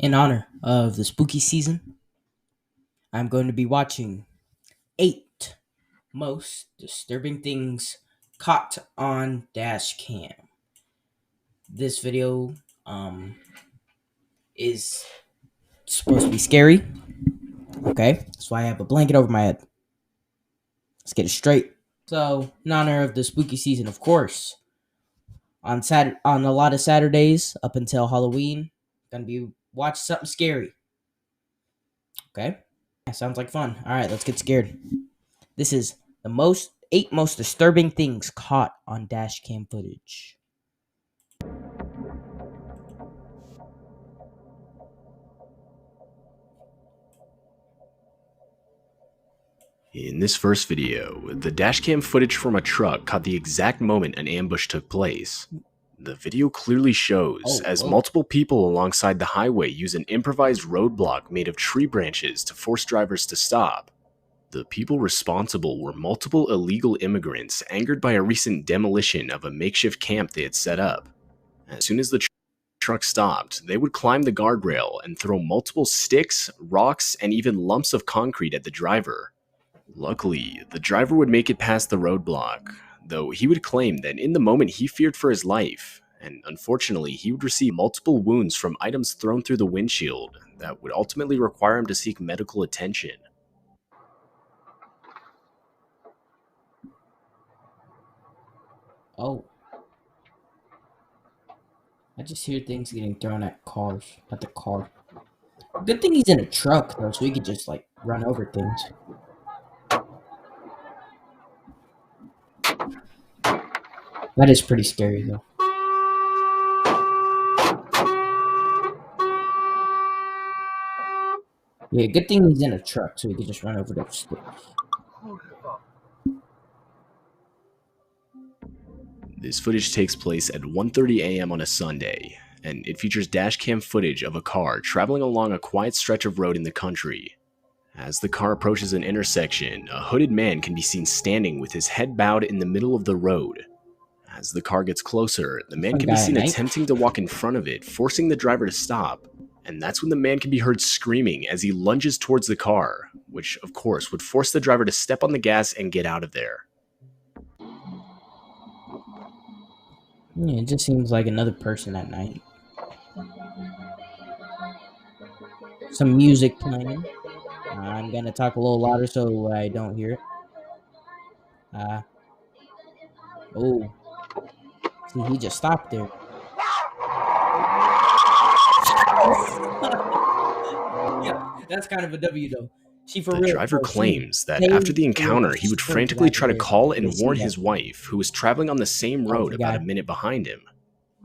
In honor of the spooky season, I'm going to be watching 8 most disturbing things caught on dash cam. This video is supposed to be scary. Okay, that's why I have a blanket over my head. Let's get it straight. So, in honor of the spooky season, of course, on a lot of Saturdays up until Halloween, gonna be watch something scary. Okay, sounds like fun. All right, let's get scared. This is the 8 most disturbing things caught on dash cam footage. In this first video, the dashcam footage from a truck caught the exact moment an ambush took place. The video clearly shows as multiple people alongside the highway use an improvised roadblock made of tree branches to force drivers to stop. The people responsible were multiple illegal immigrants angered by a recent demolition of a makeshift camp they had set up. As soon as the truck stopped, they would climb the guardrail and throw multiple sticks, rocks, and even lumps of concrete at the driver. Luckily, the driver would make it past the roadblock, though he would claim that in the moment he feared for his life, and unfortunately he would receive multiple wounds from items thrown through the windshield that would ultimately require him to seek medical attention. Oh. I just hear things getting thrown at the car. Good thing he's in a truck, though, so he could just, run over things. That is pretty scary, though. Yeah, good thing he's in a truck, so he could just run over those sticks. This footage takes place at 1:30 a.m. on a Sunday, and it features dashcam footage of a car traveling along a quiet stretch of road in the country. As the car approaches an intersection, a hooded man can be seen standing with his head bowed in the middle of the road. As the car gets closer, the man can be seen attempting to walk in front of it, forcing the driver to stop. And that's when the man can be heard screaming as he lunges towards the car, which of course would force the driver to step on the gas and get out of there. Yeah, it just seems like another person at night. Some music playing. I'm gonna talk a little louder so I don't hear it. Oh. See, he just stopped there. Yeah, that's kind of a W, though. The driver claims that after the encounter, he would frantically try to call and warn his wife, who was traveling on the same road about a minute behind him.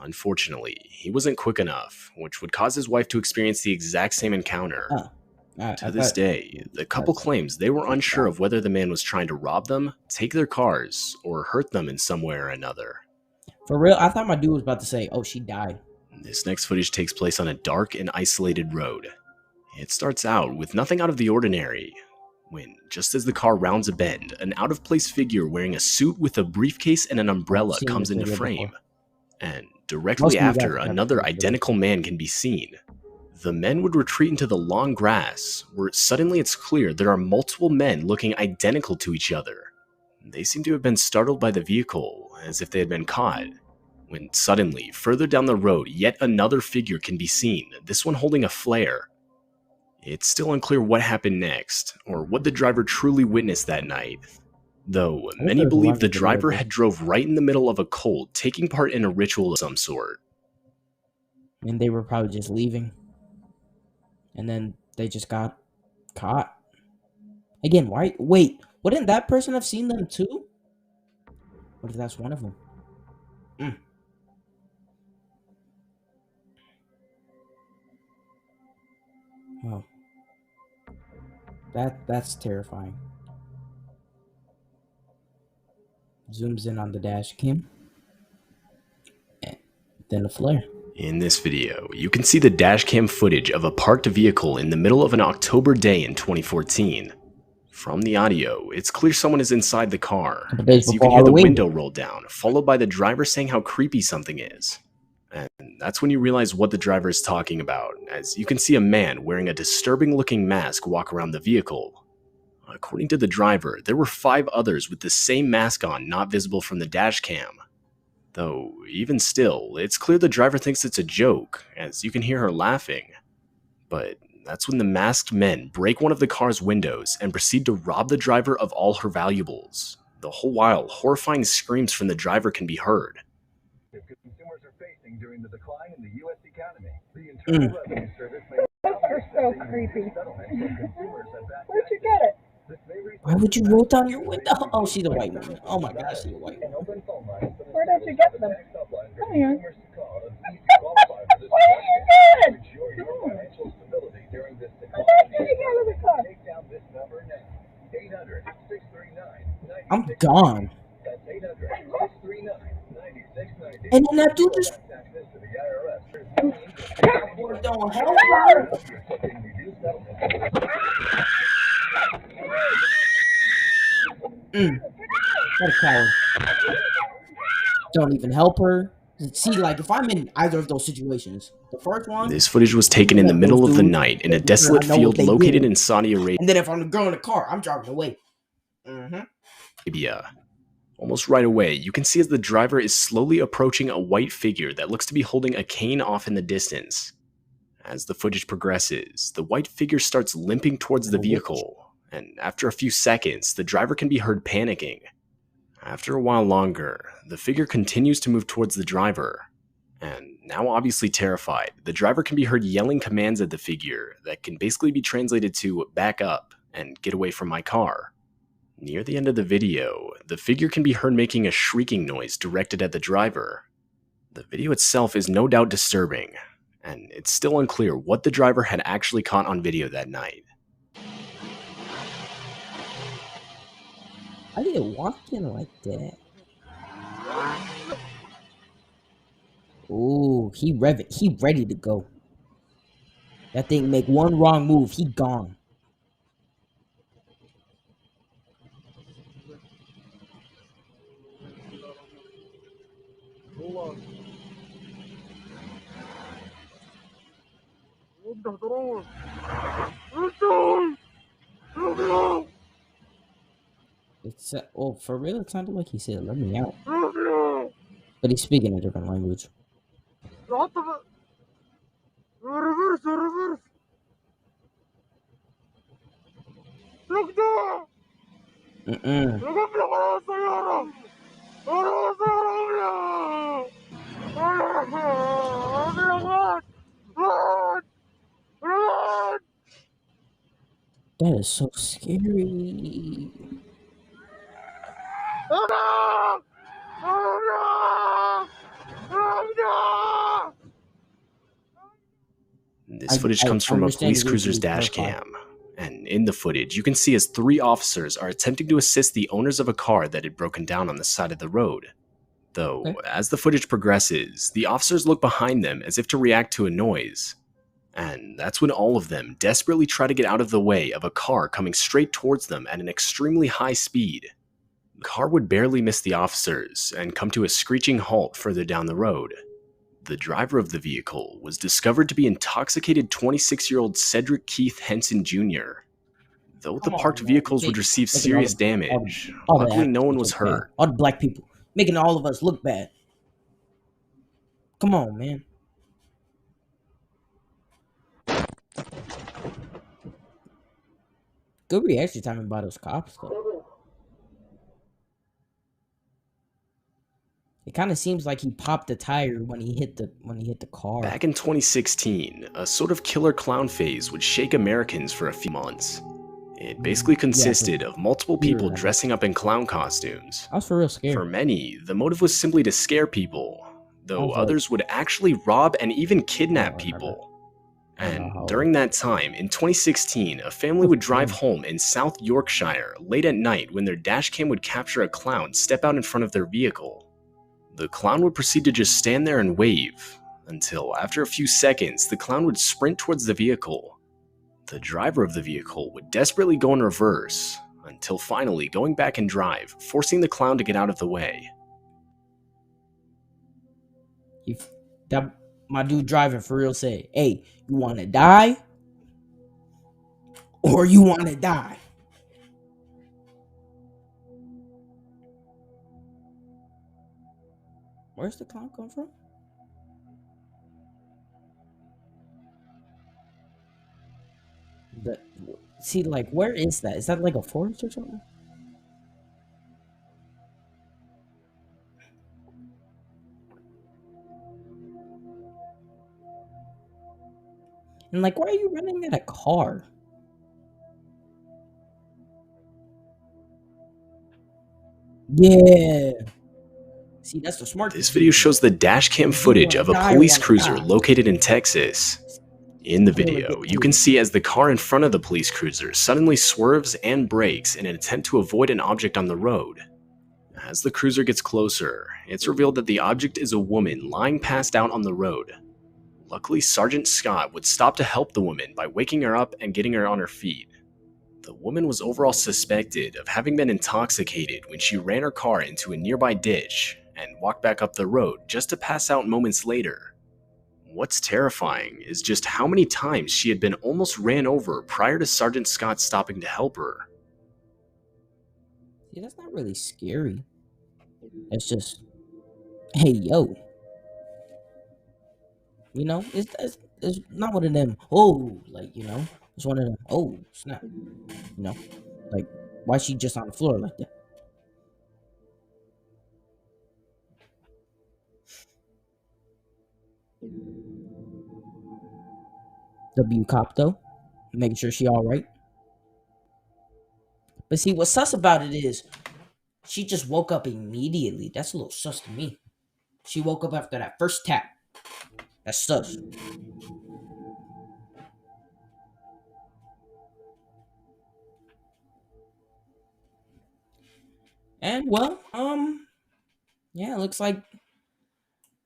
Unfortunately, he wasn't quick enough, which would cause his wife to experience the exact same encounter. To this day, the couple claims they were unsure of whether the man was trying to rob them, take their cars, or hurt them in some way or another. For real, I thought my dude was about to say, oh, she died. This next footage takes place on a dark and isolated road. It starts out with nothing out of the ordinary, when, just as the car rounds a bend, an out-of-place figure wearing a suit with a briefcase and an umbrella comes into frame. And directly after, another identical man can be seen. The men would retreat into the long grass, where suddenly it's clear there are multiple men looking identical to each other. They seem to have been startled by the vehicle, as if they had been caught, when suddenly, further down the road, yet another figure can be seen, this one holding a flare. It's still unclear what happened next, or what the driver truly witnessed that night, though many believe the driver had drove right in the middle of a cult, taking part in a ritual of some sort. And they were probably just leaving. And then they just got caught. Again, why? Wait, wouldn't that person have seen them too? What if that's one of them? Oh. That's terrifying. Zooms in on the dash cam. And then a flare. In this video, you can see the dashcam footage of a parked vehicle in the middle of an October day in 2014. From the audio, it's clear someone is inside the car, as you can hear the window roll down, followed by the driver saying how creepy something is. And that's when you realize what the driver is talking about, as you can see a man wearing a disturbing looking mask walk around the vehicle. According to the driver, there were 5 others with the same mask on not visible from the dash cam. Though, even still, it's clear the driver thinks it's a joke, as you can hear her laughing. But that's when the masked men break one of the car's windows and proceed to rob the driver of all her valuables. The whole while, horrifying screams from the driver can be heard. Consumers are facing during the decline in the U.S. economy. The Internal Revenue Service may You're so creepy. Where'd you get it? Why would you roll down your window? Oh, she's a white woman. Oh my gosh, she's a white woman. Where did you get them? Come here. What are you doing? How did you get out of the car? I'm gone. And then that dude just don't help her. What a coward. Don't even help her. See, like, if I'm in either of those situations, the first one... This footage was taken in the middle of the night in a desolate field located in Saudi Arabia. And then if I'm the girl in the car, I'm driving away. Almost right away, you can see as the driver is slowly approaching a white figure that looks to be holding a cane off in the distance. As the footage progresses, the white figure starts limping towards the vehicle, and after a few seconds, the driver can be heard panicking. After a while longer, the figure continues to move towards the driver, and now obviously terrified, the driver can be heard yelling commands at the figure that can basically be translated to back up and get away from my car. Near the end of the video, the figure can be heard making a shrieking noise directed at the driver. The video itself is no doubt disturbing, and it's still unclear what the driver had actually caught on video that night. Why are they walking like that? Ooh, he ready to go. That thing make one wrong move, he gone. It's oh, for real, it sounded like he said, "Let me out." But he's speaking a different language. That is so scary. This footage comes from a police cruiser's dash cam, and in the footage, you can see as 3 officers are attempting to assist the owners of a car that had broken down on the side of the road. Though, as the footage progresses, the officers look behind them as if to react to a noise. And that's when all of them desperately try to get out of the way of a car coming straight towards them at an extremely high speed. The car would barely miss the officers and come to a screeching halt further down the road. The driver of the vehicle was discovered to be intoxicated 26-year-old Cedric Keith Henson Jr. Though the parked vehicles would receive serious damage, luckily no one was hurt. All the black people, making all of us look bad. Come on, man. Good reaction time about those cops, though. It kind of seems like he popped the tire when he hit the car. Back in 2016, a sort of killer clown phase would shake Americans for a few months. It basically consisted of multiple people dressing up in clown costumes. I was for real scared. For many, the motive was simply to scare people, though others would actually rob and even kidnap people. And during that time, in 2016, a family would drive home in South Yorkshire late at night when their dashcam would capture a clown step out in front of their vehicle. The clown would proceed to just stand there and wave, until after a few seconds, the clown would sprint towards the vehicle. The driver of the vehicle would desperately go in reverse, until finally going back and drive, forcing the clown to get out of the way. That my dude driving for real said, "Hey, you want to die or you want to die?" Where's the clown come from? The see, like, where is that? Is that like a forest or something? And like, why are you running at a car? Yeah. See, that's the smart This thing video to do. shows the dashcam footage of a Die or police wanna cruiser die. located in Texas. In the Killer video, get you can killed. see as the car in front of the police cruiser suddenly swerves and brakes in an attempt to avoid an object on the road. As the cruiser gets closer, it's revealed that the object is a woman lying passed out on the road. Luckily, Sergeant Scott would stop to help the woman by waking her up and getting her on her feet. The woman was overall suspected of having been intoxicated when she ran her car into a nearby ditch and walked back up the road just to pass out moments later. What's terrifying is just how many times she had been almost ran over prior to Sergeant Scott stopping to help her. See, that's not really scary. It's just, hey, yo. You know, it's not one of them, oh, like, you know, it's one of them, oh, snap. You know, like, why she just on the floor like that? W cop, though, making sure she all right. But see, what's sus about it is she just woke up immediately. That's a little sus to me. She woke up after that first tap. That's sus. And well, yeah, it looks like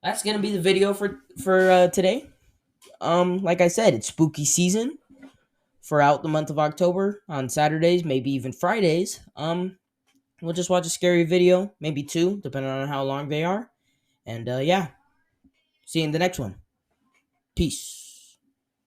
that's gonna be the video for today. Like I said, it's spooky season for out the month of October on Saturdays, maybe even Fridays. We'll just watch a scary video, maybe two, depending on how long they are. And yeah, see you in the next one. Peace.